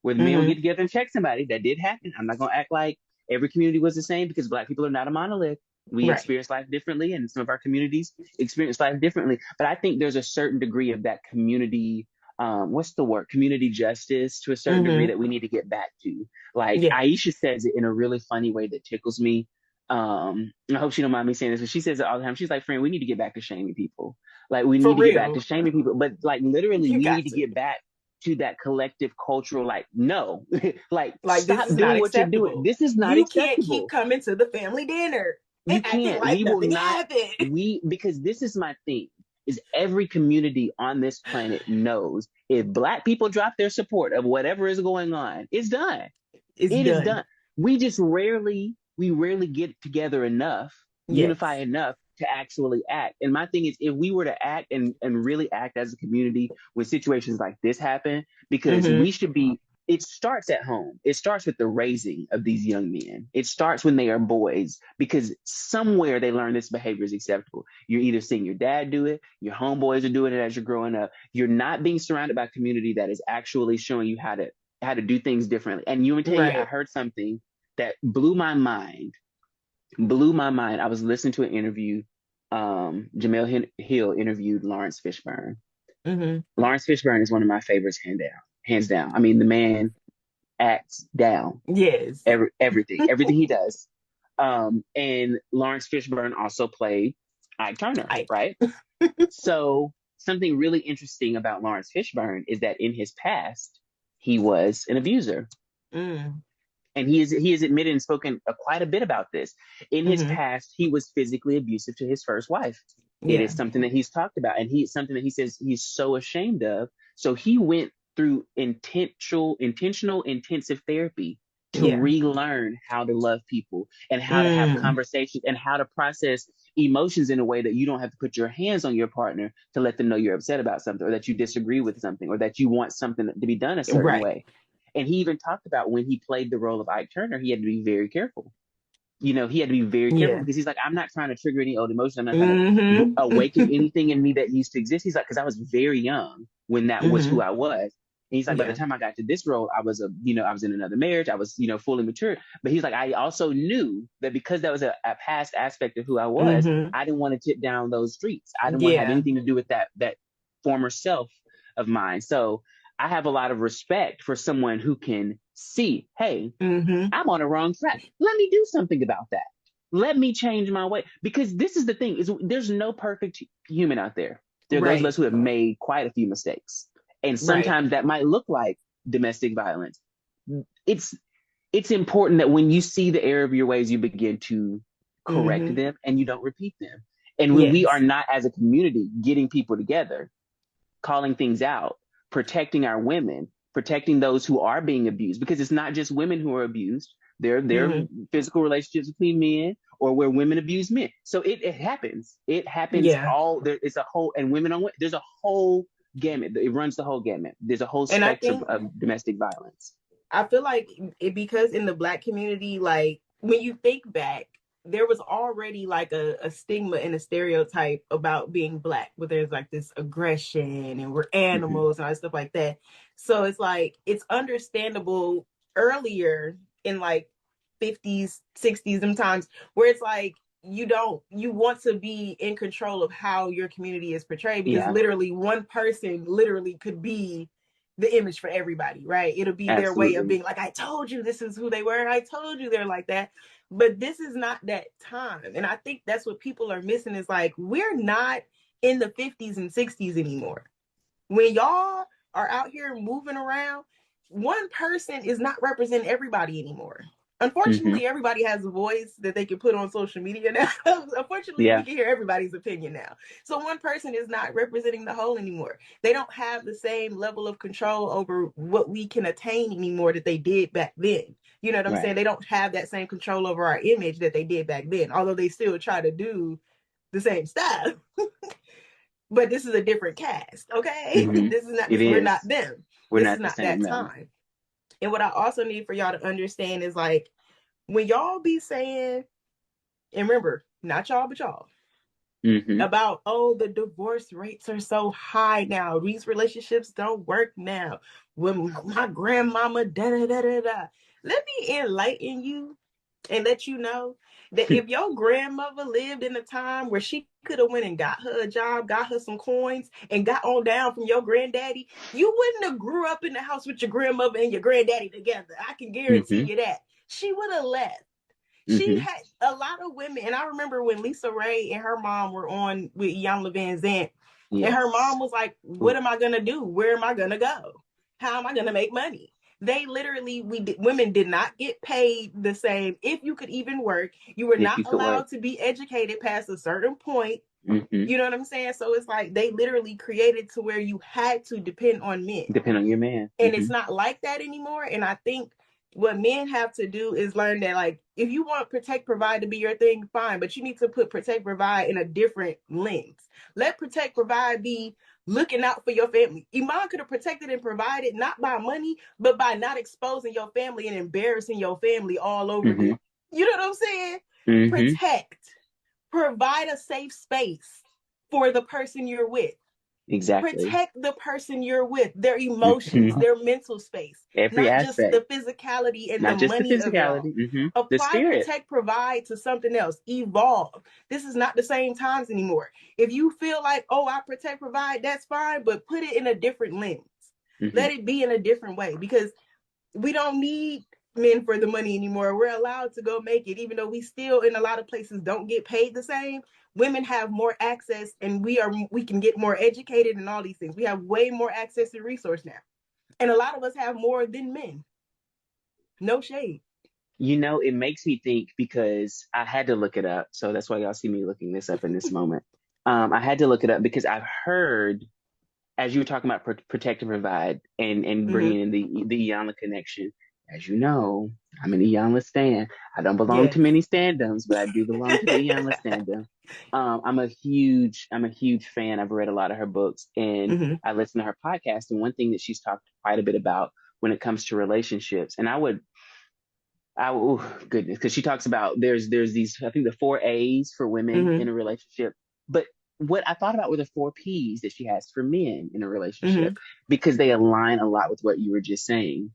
where the men would Mm-hmm. get together and check somebody. That did happen. I'm not going to act like every community was the same because Black people are not a monolith. We Right. experience life differently, and some of our communities experience life differently. But I think there's a certain degree of that community what's the word, community justice to a certain degree Mm-hmm. that we need to get back to. Like Yes. Aisha says it in a really funny way that tickles me. I hope she don't mind me saying this, but she says it all the time. She's like, friend, we need to get back to shaming people. Like we For need to get back to real. shaming people, but like literally You we need got to to. get back to that collective cultural, like, no, like Like, this stop is not doing what you're doing. acceptable. This is not You can't keep acceptable. coming to the family dinner and You acting can't. like We will nothing not. happened. Because this is my thing. Is every community on this planet knows if Black people drop their support of whatever is going on, it's done. It's It is done. done. We rarely get together enough, unify Yes. enough to actually act. And my thing is, if we were to act and really act as a community when situations like this happen, because Mm-hmm. we should be, it starts at home. It starts with the raising of these young men. It starts when they are boys, because somewhere they learn this behavior is acceptable. You're either seeing your dad do it, your homeboys are doing it as you're growing up. You're not being surrounded by a community that is actually showing you how to do things differently. And you would tell you, I Right. heard something that blew my mind. Blew my mind. I was listening to an interview. Jamel Hill interviewed Lawrence Fishburne. Mm-hmm. Lawrence Fishburne is one of my favorites, hand down, hands down. I mean, the man acts down Yes. everything he does. And Lawrence Fishburne also played Ike Turner, I. right? So something really interesting about Lawrence Fishburne is that in his past, he was an abuser. Mm. And he has admitted and spoken quite a bit about this. In his Mm-hmm. past, he was physically abusive to his first wife. It Yeah. is something that he's talked about, and something that he says he's so ashamed of. So he went through intentional intensive therapy to Yeah. relearn how to love people and how to have Mm. conversations and how to process emotions in a way that you don't have to put your hands on your partner to let them know you're upset about something, or that you disagree with something, or that you want something to be done a certain Right. way. And he even talked about when he played the role of Ike Turner, he had to be very careful. He had to be very careful, Yeah. because he's like, I'm not trying to trigger any old emotion. I'm not trying to Mm-hmm. awaken anything in me that needs to exist. He's like, because I was very young when that was who Mm-hmm. I was. And he's like, by the Yeah. time I got to this role, I was in another marriage. I was, fully mature. But he's like, I also knew that because that was a past aspect of who I was, Mm-hmm. I didn't want to tip down those streets. I didn't want to have Yeah. anything to do with that former self of mine. So I have a lot of respect for someone who can see, hey, Mm-hmm. I'm on the wrong track. Let me do something about that. Let me change my way. Because this is the thing, is there's no perfect human out there. There are those of Right. us who have made quite a few mistakes. And Right. sometimes that might look like domestic violence. It's it's important that when you see the error of your ways, you begin to correct Mm-hmm. them and you don't repeat them. And when we are Yes. not, as a community, getting people together, calling things out, protecting our women, protecting those who are being abused, because it's not just women who are abused. There are Mm-hmm. physical relationships between men, or where women abuse men. So it happens. It happens Yeah. all there. It's a whole, and women on, there's a whole gamut. It runs the whole gamut. There's a whole And I spectrum think of domestic violence. I feel like because in the Black community, like when you think back, there was already like a stigma and a stereotype about being Black, where there's like this aggression and we're Mm-hmm. animals and all stuff like that. So it's like it's understandable earlier in like 50s, 60s, sometimes where it's like you want to be in control of how your community is portrayed, because Yeah, literally one person literally could be the image for everybody, right? It'll be their way of absolutely. being like, I told you this is who they were. I told you they're like that. But this is not that time. And I think that's what people are missing, is like, we're not in the 50s and 60s anymore. When y'all are out here moving around, one person is not representing everybody anymore. Mm-hmm. Unfortunately, everybody has a voice that they can put on social media now. Unfortunately, we Yeah, can hear everybody's opinion now. So one person is not representing the whole anymore. They don't have the same level of control over what we can attain anymore that they did back then. You know what I'm saying? right. They don't have that same control over our image that they did back then, although they still try to do the same stuff. But this is a different cast, okay? Mm-hmm. This is not It this, we're not is. them. We're This is not the not same, that no. time. And what I also need for y'all to understand is like, when y'all be saying, and remember, not y'all but y'all, Mm-hmm. about, oh, the divorce rates are so high now, these relationships don't work now, when my grandmama da da da da da, let me enlighten you and let you know that if your grandmother lived in a time where she could have went and got her a job, got her some coins, and got on down from your granddaddy, you wouldn't have grew up in the house with your grandmother and your granddaddy together. I can guarantee Mm-hmm. you that. She would have left. She Mm-hmm. had a lot of women, and I remember when Lisa Ray and her mom were on with Iyanla Vanzant, and her Yes. mom was like, Ooh, "What am I gonna do? Where am I gonna go? How am I gonna make money?" They literally, women did not get paid the same. If you could even work, you were if not you could work. allowed to be educated past a certain point. Mm-hmm. You know what I'm saying? So it's like they literally created to where you had to depend on men, Depend on your man. and Mm-hmm. it's not like that anymore. And I think what men have to do is learn that, like, if you want protect provide to be your thing, fine, but you need to put protect provide in a different lens. Let protect provide be looking out for your family. Iman could have protected and provided not by money, but by not exposing your family and embarrassing your family all over Mm-hmm. again. You know what I'm saying? Mm-hmm. Protect, provide a safe space for the person you're with. Exactly. Protect the person you're with, their emotions, Mm-hmm. their mental space, Every not just the aspect, physicality and the not just the money of it all. physicality. Mm-hmm. The Apply spirit. protect provide to something else. Evolve. This is not the same times anymore. If you feel like, oh, I protect provide, that's fine, but put it in a different lens. Mm-hmm. Let it be in a different way, because we don't need men for the money anymore. We're allowed to go make it, even though we still in a lot of places don't get paid the same. Women have more access, and we can get more educated and all these things. We have way more access to resource now, and a lot of us have more than men. No shade. It makes me think because I had to look it up. So that's why y'all see me looking this up in this moment. I had to look it up because I've heard, as you were talking about protect and provide and Mm-hmm. bringing in the Iyanla connection. As you know, I'm an Iyanla stan. I don't belong to Yes. many standums, but I do belong to the Iyanla standum. I'm a huge fan. I've read a lot of her books and Mm-hmm. I listen to her podcast. And one thing that she's talked quite a bit about when it comes to relationships, and oh goodness, because she talks about there's these, I think, the four A's for women Mm-hmm. in a relationship, but what I thought about were the four P's that she has for men in a relationship Mm-hmm. because they align a lot with what you were just saying.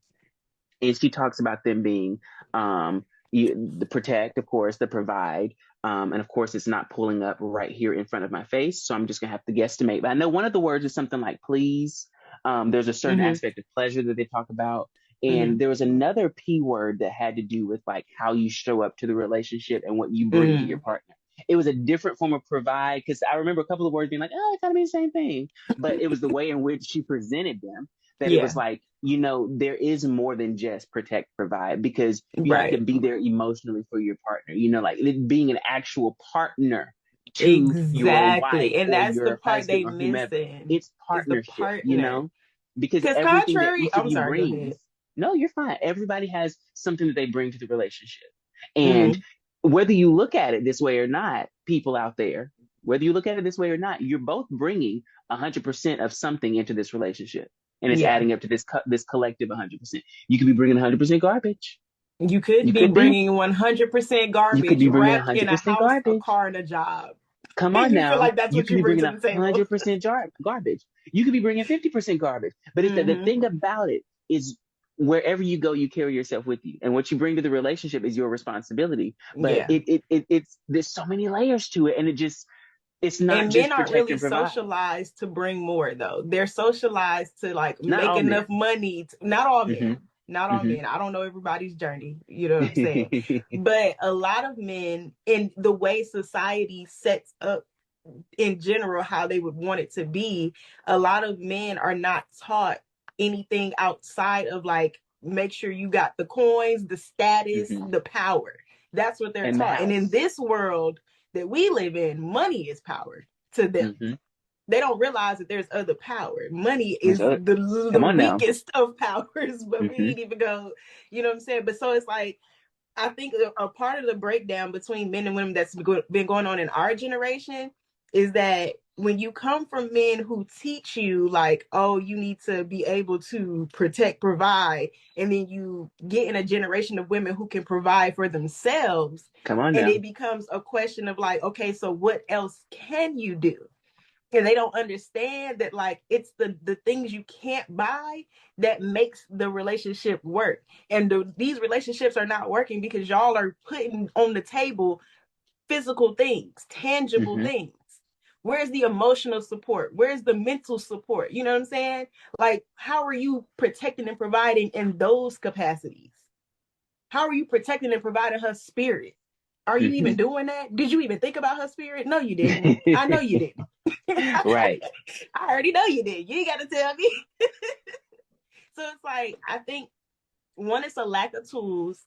And she talks about them being the protect, of course, the provide, and of course, it's not pulling up right here in front of my face, so I'm just gonna have to guesstimate. But I know one of the words is something like please. There's a certain Mm-hmm. aspect of pleasure that they talk about, Mm-hmm. and there was another P word that had to do with like how you show up to the relationship and what you bring to your Mm-hmm. partner. It was a different form of provide because I remember a couple of words being like, oh, it kind of mean the same thing, but it was the way in which she presented them that it Yeah. was like, there is more than just protect, provide, because you have to Right. be there emotionally for your partner, like it being an actual partner to your wife Exactly. And or that's the your part husband they or whomever. missing, It's is the partnership, partner. because Because everything that contrary, each of I'm you sorry, go brings, ahead. no, you're fine. Everybody has something that they bring to the relationship. And Mm-hmm. whether you look at it this way or not, people out there, whether you look at it this way or not, you're both bringing 100% of something into this relationship. And it's Yeah. adding up to this collective 100%. You could be bringing 100% garbage. You could You be could be. bringing 100% You could garbage be bringing wrapped in a 100% house, a garbage. car, and a job. Come And on you feel now. like that's You what could you be bring bringing to the table. 100% garbage. You could be bringing 50% garbage. But it's the Mm-hmm. thing about it is wherever you go, you carry yourself with you. And what you bring to the relationship is your responsibility. But Yeah. it's there's so many layers to it. And it's not And men just aren't protect really and provide. socialized to bring more, though. They're socialized to like Not make all enough men. money. Not all Hmm. men. Not all Hmm. men. I don't know everybody's journey. You know what I'm saying? But a lot of men, in the way society sets up in general how they would want it to be, a lot of men are not taught anything outside of like, make sure you got the coins, the status, Hmm. the power. That's what they're And the taught. And in house. this world that we live in, money is power to them. Hmm. They don't realize that there's other power. Money is So, the come on now. weakest of powers, but we Hmm. ain't even go, you know what I'm saying? But so it's like, I think a part of the breakdown between men and women that's been going on in our generation is that when you come from men who teach you like, oh, you need to be able to protect, provide, and then you get in a generation of women who can provide for themselves, Come on and now. it becomes a question of like, okay, so what else can you do? And they don't understand that, like, it's the things you can't buy that makes the relationship work. And these relationships are not working because y'all are putting on the table physical things, tangible Mm-hmm. things. Where's the emotional support? Where's the mental support? You know what I'm saying? Like, how are you protecting and providing in those capacities? How are you protecting and providing her spirit? Are you even Mm-hmm. doing that? Did you even think about her spirit? No, you didn't. I know you didn't. Right. I already know you did. You ain't got to tell me. So it's like, I think one, it's a lack of tools,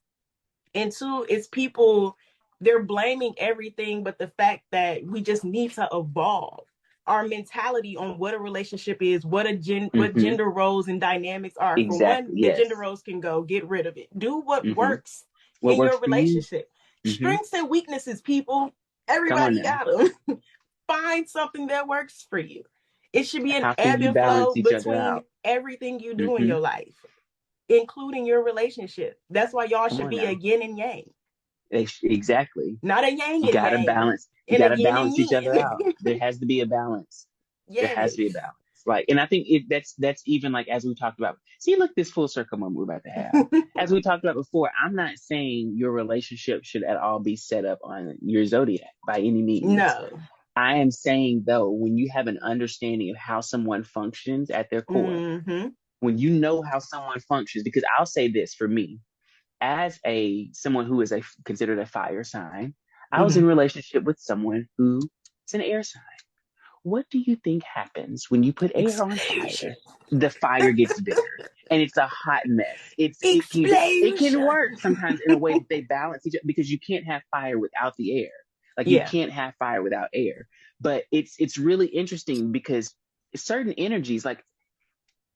and two, it's people, they're blaming everything but the fact that we just need to evolve our mentality on what a relationship is, what Mm-hmm. gender roles and dynamics are. For one, Exactly. the gender Yes. roles can go, get rid of it. Do what Mm-hmm. works What in works your for you? relationship. Mm-hmm. Strengths and weaknesses, people. Come on Everybody now. got them. Find something that works for you. It should be an How can ebb you and balance flow each other between out? everything you do in Mm-hmm. your life, including your relationship. That's why y'all Come should on be a now. yin and yang, Exactly. not a yang You and gotta yang, balance. You and a gotta yin and balance each other yin. out. There has to be a balance. There has to be a Yes. balance. Like, and I think that's even like as we talked about. See, look, this full circle moment we're about to have. As we talked about before, I'm not saying your relationship should at all be set up on your zodiac by any means. No. I am saying though, when you have an understanding of how someone functions at their core, Mm-hmm. when you know how someone functions, because I'll say this for me, as a someone who is a considered a fire sign, I was in Mm-hmm. a relationship with someone who is an air sign. What do you think happens when you put air on Explosion. fire? The fire gets bigger and it's a hot mess. It can Explosion. work sometimes in a way that they balance each other because you can't have fire without the air. Like you Yeah. can't have fire without air. But it's really interesting because certain energies, like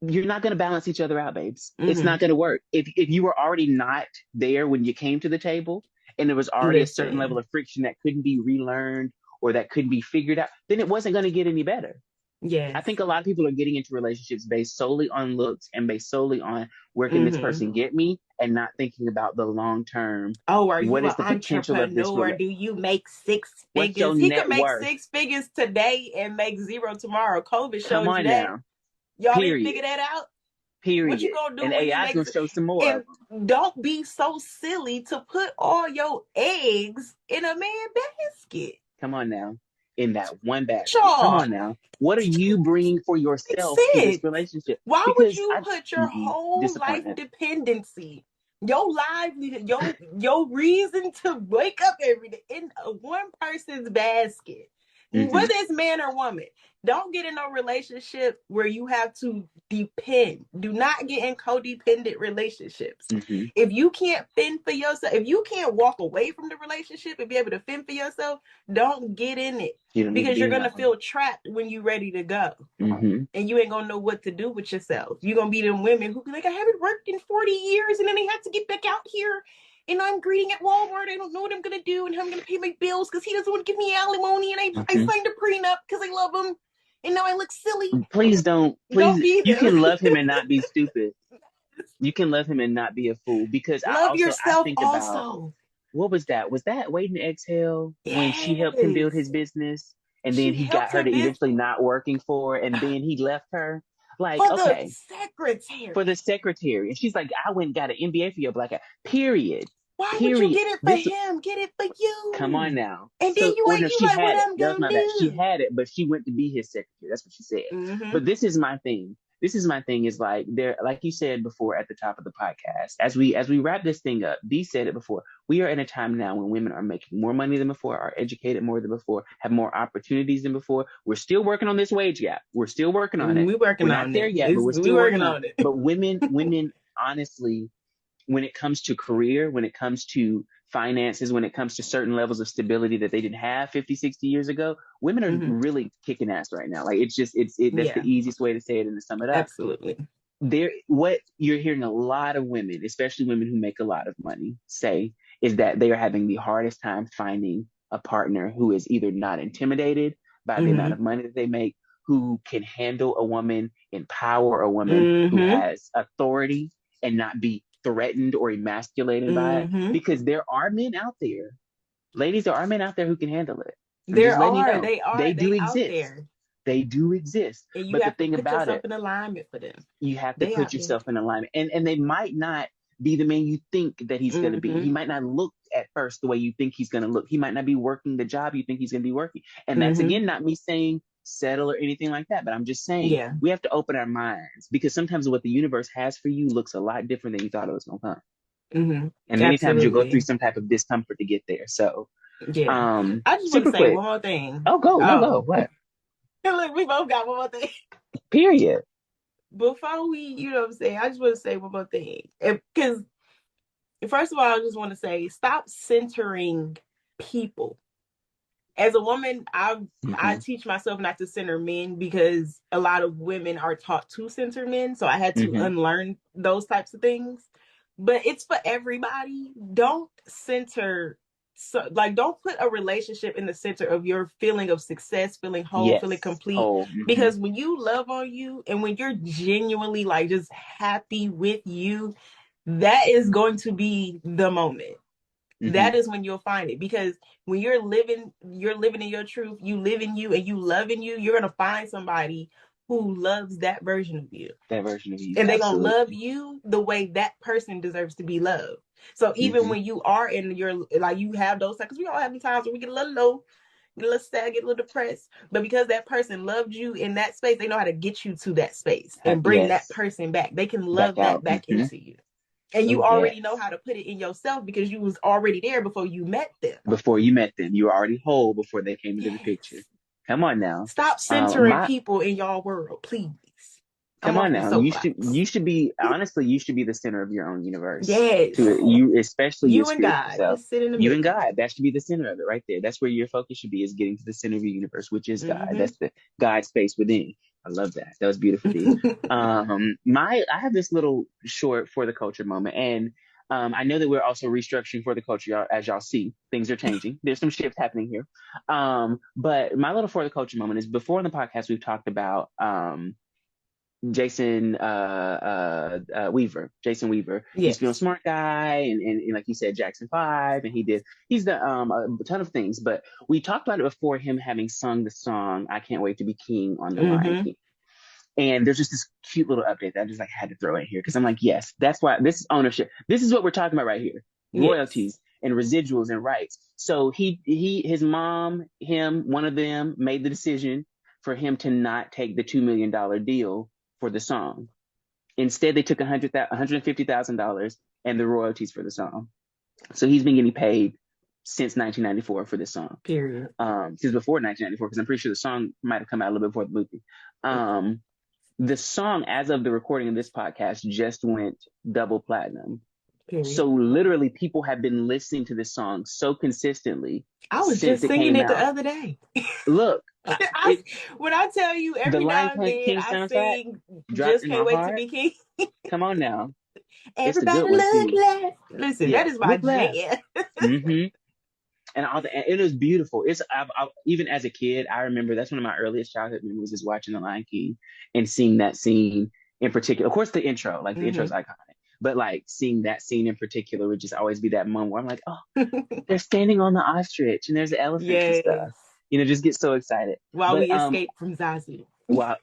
you're not going to balance each other out, babes. It's Mm-hmm. not going to work. If you were already not there when you came to the table and there was already a certain level Listen. of friction that couldn't be relearned or that couldn't be figured out, then it wasn't going to get any better. I Yes. think a lot of people are getting into relationships based solely on looks and based solely on where can this Mm-hmm. person get me and not thinking about the long term. Oh, are What you an is the potential of this entrepreneur? relationship? Do you make six What's your figures? He net could make worth? 6 figures today and make zero tomorrow. COVID Come showed you on that. now. Y'all didn't figure Period. that out. What you Period. gonna do And when you AI is make? going to show some more of And them. don't be so silly to put all your eggs in a man basket. Come on now. In that one basket. Come Y'all, on now. What are you bringing for makes yourself to this sense. relationship? Why would Because you I put your whole life disappointment. dependency, your livelihood, your reason to wake up every day in one person's basket, Mm-hmm. whether it's man or woman? Don't get in a relationship where you have to depend. Do not get in codependent relationships. Mm-hmm. If you can't fend for yourself, if you can't walk away from the relationship and be able to fend for yourself, don't get in it You don't need to because be you're in gonna that one. feel trapped when you're ready to go, Mm-hmm. and you ain't gonna know what to do with yourself. You're gonna be them women who be like, I haven't worked in 40 years, and then they have to get back out here, and I'm greeting at Walmart. I don't know what I'm gonna do and how I'm gonna pay my bills because he doesn't want to give me alimony, and I Mm-hmm. signed a prenup because I love him, and now I look silly. Please don't. Don't Please, be you them. can love him and not be stupid. You can love him and not be a fool. Because Love I yourself think about also. what was that? Was that Wait and Exhale when she helped him build Yes. his business and then She he got helped her to him this eventually not working for it and then he left her? Like, for the okay, for the secretary. secretary. And she's like, I went and got an MBA for your black guy. Period. Why would you Period. get it for This him? Get it for come on you. now. And then So, you or ain't no, you she like what had it. I'm That was gonna not that. She do. had it, but she went to be his secretary. That's what she said. Mm-hmm. But this is my thing. This is my thing is like there, like you said before at the top of the podcast, as we wrap this thing up, Dee said it before. We are in a time now when women are making more money than before, are educated more than before, have more opportunities than before. We're still working on this wage gap. We're still working on it. We We're working not on there it. yet, but It's, we're we still working working on it. on it. But women honestly, when it comes to career, when it comes to finances, when it comes to certain levels of stability that they didn't have 50, 60 years ago, women are Mm-hmm. really kicking ass right now. Like that's the Yeah, easiest way to say it and to sum it up. absolutely. There, what you're hearing a lot of women, especially women who make a lot of money, say is that they are having the hardest time finding a partner who is either not intimidated by the amount Mm-hmm. of money that they make, who can handle a woman, empower a woman, who Mm-hmm. has authority and not be threatened or emasculated by it. Mm-hmm. Because there are men out there, ladies, there are men out there who can handle it. I'm There just letting you are, know. they are, They do they out exist. there. they do exist. And you But the have to thing put about yourself it, in alignment for them. you have to They put out there. yourself in alignment. And they might not be the man you think that he's going to be. Mm-hmm. He might not look at first the way you think he's going to look. He might not be working the job you think he's going to be working. And that's, Mm-hmm. again, not me saying settle or anything like that, but I'm just saying Yeah, we have to open our minds, because sometimes what the universe has for you looks a lot different than you thought it was going to come. mm-hmm. And many times you'll go through Absolutely. some type of discomfort to get there. So, Yeah. I just want to super say quick. one more thing. Oh, go. Oh, What? look, we both got one more thing. Period. Before we, you know what I'm saying, I just want to say one more thing. Because, first of all, I just want to say stop centering people. As a woman, I Mm-hmm. teach myself not to center men because a lot of women are taught to center men. So I had to Mm-hmm. unlearn those types of things. But it's for everybody. Don't center, so like, don't put a relationship in the center of your feeling of success, feeling whole, feeling Yes. complete. Oh, mm-hmm. Because when you love on you and when you're genuinely like just happy with you, that is going to be the moment. Mm-hmm. That is when you'll find it, because when you're living in your truth, you live in you and you love in you, you're gonna find somebody who loves that version of you, That version of you. and they're gonna love Absolutely. you the way that person deserves to be loved. So even Mm-hmm. when you are in your, like, you have those times, because we all have the times where we get a little low, get a little sad, get a little depressed, but because that person loved you in that space, they know how to get you to that space and bring that Yes. person back. They can Back love that out. back Mm-hmm. into you, and Oh, you already know yes. how to put it in yourself because you was already there before you met them. Before you met them, you were already whole before they came into the picture. Yes. Come on now. Stop centering My people in y'all world, please. I'm Come off on the now. You should soapbox. you should be honestly, you should be the center of your own universe. Yes. To you, especially your You and spiritual God self. just sit in the You and middle. God. That should be the center of it right there. That's where your focus should be, is getting to the center of your universe, which is God. Mm-hmm. That's the God space within. I love that. That was beautiful, D. I have this little short for the culture moment. And I know that we're also restructuring for the culture, y'all, as y'all see. Things are changing. There's some shifts happening here. But my little for the culture moment is, before in the podcast we've talked about Jason Weaver. He's been a Yes. smart guy, and like you said, Jackson 5, and he's done a ton of things. But we talked about it before, him having sung the song "I Can't Wait to Be King" on The Lion Mm-hmm. King. And there's just this cute little update that I just like had to throw in here, because I'm like, yes, that's why this is ownership. This is what we're talking about right here: Yes. royalties and residuals and rights. So his mom, one of them made the decision for him to not take the $2 million deal for the song. Instead, they took $150,000 and the royalties for the song. So he's been getting paid since 1994 for this song. Period. Since before 1994, because I'm pretty sure the song might have come out a little bit before the movie. The song, as of the recording of this podcast, just went double platinum. Period. So literally, people have been listening to this song so consistently I was since just it singing came it the out. other day. Look, I, it when I tell you, the every Lion now and then King I soundtrack sing dropped "Just in Can't my Wait to heart. Be King." Come on now, it's the good Everybody one look too. left. Listen, that Yeah, is my look left. jam. Mm-hmm. And it was beautiful. Even as a kid, I remember that's one of my earliest childhood memories, is watching The Lion King and seeing that scene in particular. Of course, the intro, like the intro is Mm-hmm. iconic, but like seeing that scene in particular would just always be that moment where I'm like, oh, they're standing on the ostrich and there's the elephants and stuff. Yes. Just get so excited. While But we escape from Zazu. while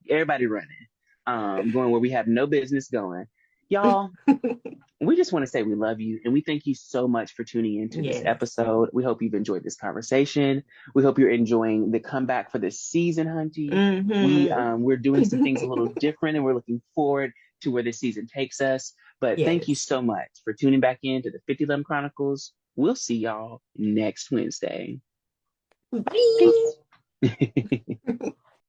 everybody running, going where we have no business going, y'all. We just want to say we love you, and we thank you so much for tuning into this Yes. episode. We hope you've enjoyed this conversation. We hope you're enjoying the comeback for this season, Hunty. Mm-hmm. We're doing some things a little different, and we're looking forward to where this season takes us. But thank you Yes. so much for tuning back in to the 5011 Chronicles. We'll see y'all next Wednesday. Bye. Peace.